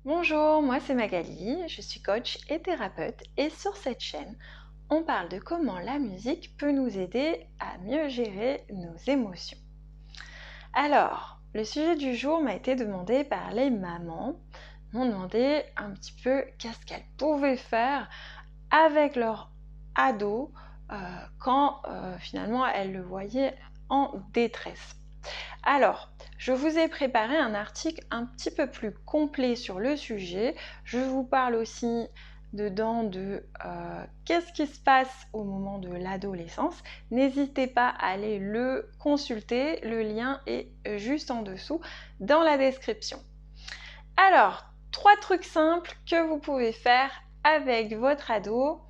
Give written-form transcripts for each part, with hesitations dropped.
Bonjour, moi c'est Magali, je suis coach et thérapeute et sur cette chaîne, on parle de comment la musique peut nous aider à mieux gérer nos émotions. Alors, le sujet du jour m'a été demandé par les mamans. Ils m'ont demandé un petit peu qu'est-ce qu'elles pouvaient faire avec leur ado quand finalement elles le voyaient en détresse. Alors, je vous ai préparé un article un petit peu plus complet sur le sujet. Je vous parle aussi dedans de qu'est-ce qui se passe au moment de l'adolescence. N'hésitez pas à aller le consulter, le lien est juste en dessous dans la description. Alors, 3 trucs simples que vous pouvez faire avec votre ado.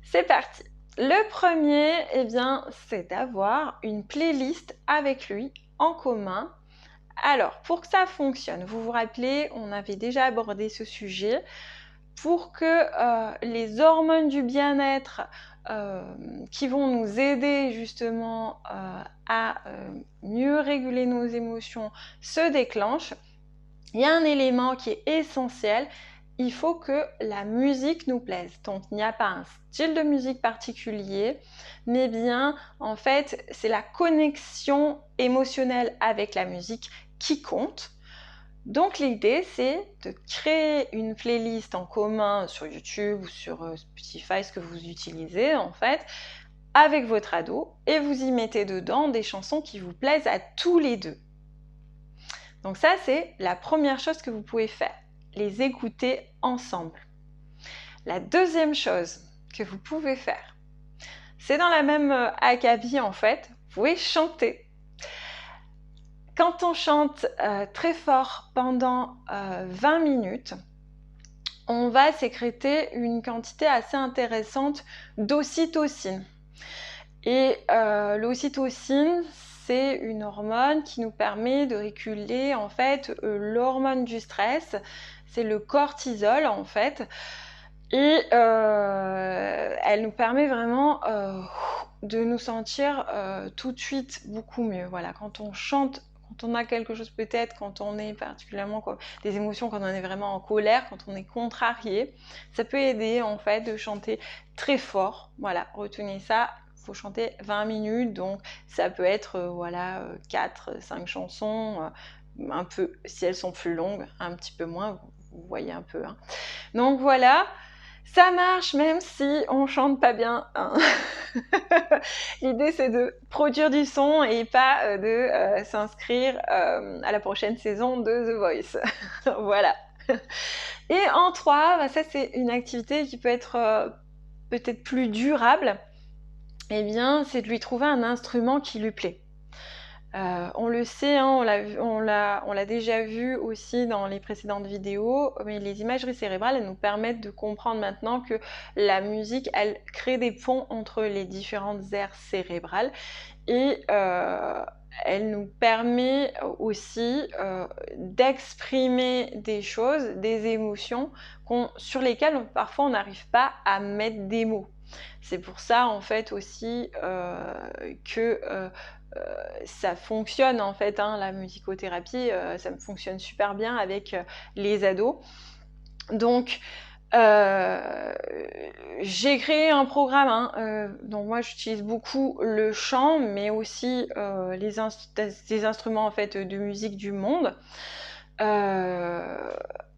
C'est parti. Le premier, c'est d'avoir une playlist avec lui en commun. Alors, pour que ça fonctionne, vous vous rappelez, on avait déjà abordé ce sujet. Pour que les hormones du bien-être qui vont nous aider justement à mieux réguler nos émotions se déclenchent, il y a un élément qui est essentiel. Il faut que la musique nous plaise. Donc, il n'y a pas un style de musique particulier, mais bien, en fait, c'est la connexion émotionnelle avec la musique qui compte. Donc, l'idée, c'est de créer une playlist en commun sur YouTube ou sur Spotify, ce que vous utilisez, en fait, avec votre ado, et vous y mettez dedans des chansons qui vous plaisent à tous les deux. Donc ça, c'est la première chose que vous pouvez faire, les écouter ensemble. La deuxième chose que vous pouvez faire, c'est dans la même acabit en fait, vous pouvez chanter. Quand on chante très fort pendant 20 minutes, on va sécréter une quantité assez intéressante d'ocytocine. Et l'ocytocine, c'est une hormone qui nous permet de réguler en fait l'hormone du stress, c'est le cortisol en fait, et elle nous permet vraiment de nous sentir tout de suite beaucoup mieux. Voilà, quand on chante, quand on a quelque chose peut-être, quand on est particulièrement des émotions, quand on est vraiment en colère, quand on est contrarié, ça peut aider en fait de chanter très fort. Voilà, retenez ça. Faut chanter 20 minutes, donc ça peut être 4-5 chansons, un peu, si elles sont plus longues, un petit peu moins, vous voyez un peu. Hein. Donc voilà, ça marche même si on chante pas bien. Hein. L'idée c'est de produire du son et pas de s'inscrire à la prochaine saison de The Voice. Voilà. Et en 3, ça c'est une activité qui peut être peut-être plus durable. Eh bien, c'est de lui trouver un instrument qui lui plaît. On le sait, hein, on l'a déjà vu aussi dans les précédentes vidéos, mais les imageries cérébrales, elles nous permettent de comprendre maintenant que la musique, elle crée des ponts entre les différentes aires cérébrales et elle nous permet aussi d'exprimer des choses, des émotions sur lesquelles parfois on n'arrive pas à mettre des mots. C'est pour ça en fait aussi que ça fonctionne en fait, hein, la musicothérapie, ça me fonctionne super bien avec les ados. Donc j'ai créé un programme, hein, donc moi j'utilise beaucoup le chant, mais aussi des instruments en fait de musique du monde.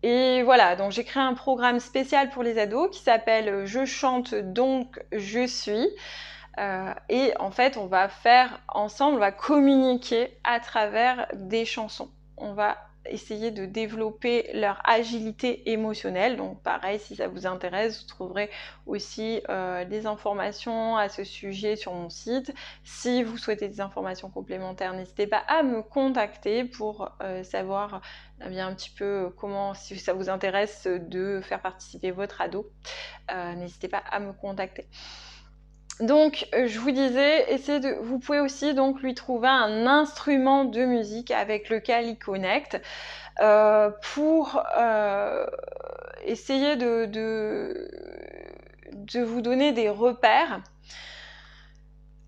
Et voilà, donc j'ai créé un programme spécial pour les ados qui s'appelle Je chante donc je suis. Et en fait, on va faire ensemble, on va communiquer à travers des chansons. On va essayer de développer leur agilité émotionnelle. Donc pareil, si ça vous intéresse, vous trouverez aussi des informations à ce sujet sur mon site. Si vous souhaitez des informations complémentaires, n'hésitez pas à me contacter pour savoir bien un petit peu comment, si ça vous intéresse de faire participer votre ado. N'hésitez pas à me contacter. Donc, je vous disais, vous pouvez aussi donc lui trouver un instrument de musique avec lequel il connecte pour essayer de vous donner des repères.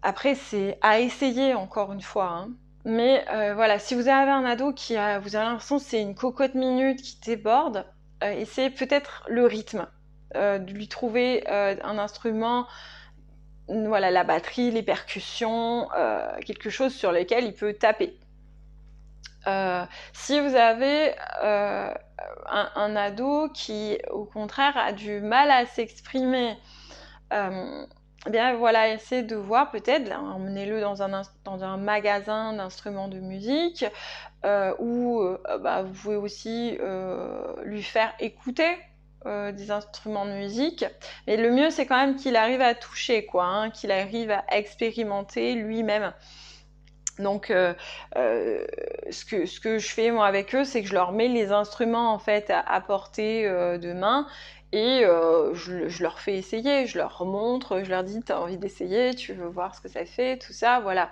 Après, c'est à essayer encore une fois. Hein. Mais voilà, si vous avez un ado vous avez l'impression que c'est une cocotte minute qui déborde, et c'est peut-être le rythme, de lui trouver un instrument, voilà, la batterie, les percussions, quelque chose sur lequel il peut taper. Si vous avez un ado qui, au contraire, a du mal à s'exprimer, eh bien voilà, essayez de voir peut-être, emmenez-le dans un magasin d'instruments de musique, ou bah, vous pouvez aussi lui faire écouter des instruments de musique. Mais le mieux, c'est quand même qu'il arrive à toucher, quoi, hein, qu'il arrive à expérimenter lui-même. Donc, ce que je fais moi avec eux, c'est que je leur mets les instruments en fait à portée de main et je leur fais essayer, je leur montre, je leur dis t'as envie d'essayer, tu veux voir ce que ça fait, tout ça, voilà.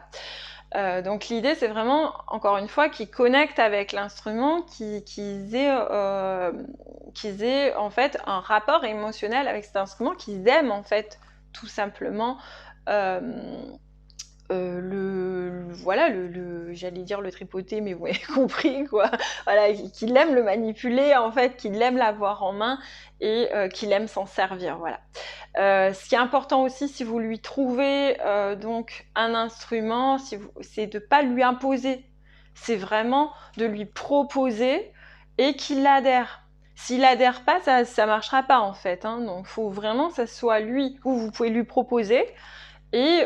Donc l'idée c'est vraiment, encore une fois, qu'ils connectent avec l'instrument, qu'ils aient en fait un rapport émotionnel avec cet instrument, qu'ils aiment en fait tout simplement voilà, j'allais dire le tripoter, mais vous avez compris, quoi. Voilà, qu'il aime le manipuler, en fait, qu'il aime l'avoir en main et qu'il aime s'en servir, voilà. Ce qui est important aussi, si vous lui trouvez donc un instrument, c'est de ne pas lui imposer. C'est vraiment de lui proposer et qu'il adhère. S'il adhère pas, ça ne marchera pas, en fait, hein. Donc, il faut vraiment que ça soit lui, ou vous pouvez lui proposer et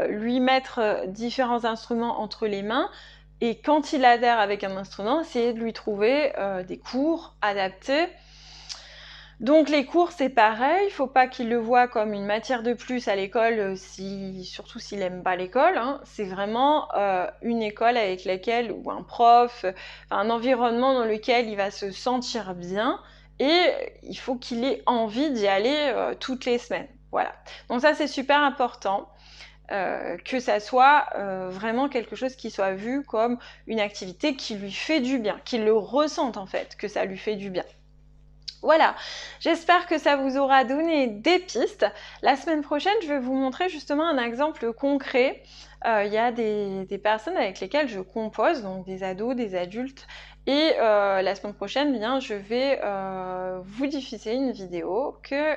lui mettre différents instruments entre les mains. Et quand il adhère avec un instrument, essayez de lui trouver des cours adaptés. Donc les cours, c'est pareil, il ne faut pas qu'il le voit comme une matière de plus à l'école, surtout s'il n'aime pas l'école, hein. C'est vraiment une école avec laquelle, ou un prof, un environnement dans lequel il va se sentir bien, et il faut qu'il ait envie d'y aller toutes les semaines. Voilà. Donc ça, c'est super important. Que ça soit vraiment quelque chose qui soit vu comme une activité qui lui fait du bien, qu'il le ressente en fait, que ça lui fait du bien. Voilà, j'espère que ça vous aura donné des pistes. La semaine prochaine, je vais vous montrer justement un exemple concret. Il y a des personnes avec lesquelles je compose, donc des ados, des adultes. Et la semaine prochaine, bien, je vais vous diffuser une vidéo que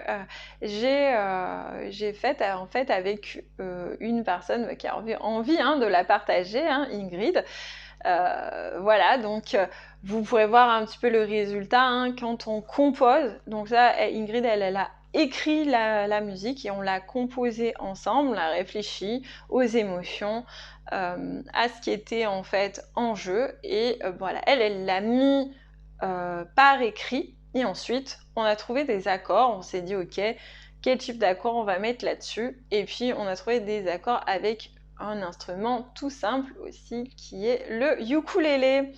j'ai faite en fait avec une personne qui a envie hein, de la partager, hein, Ingrid. Voilà, donc vous pourrez voir un petit peu le résultat hein, quand on compose. Donc ça, Ingrid, elle a écrit la musique et on l'a composée ensemble, on l'a réfléchi aux émotions, à ce qui était en fait en jeu. Et voilà, elle l'a mis par écrit. Et ensuite, on a trouvé des accords. On s'est dit, ok, quel type d'accord on va mettre là-dessus. Et puis, on a trouvé des accords avec un instrument tout simple aussi qui est le ukulélé.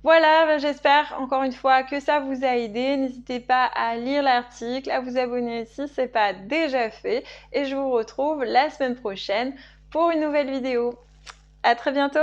Voilà, j'espère encore une fois que ça vous a aidé. N'hésitez pas à lire l'article, à vous abonner si ce n'est pas déjà fait. Et je vous retrouve la semaine prochaine pour une nouvelle vidéo. À très bientôt!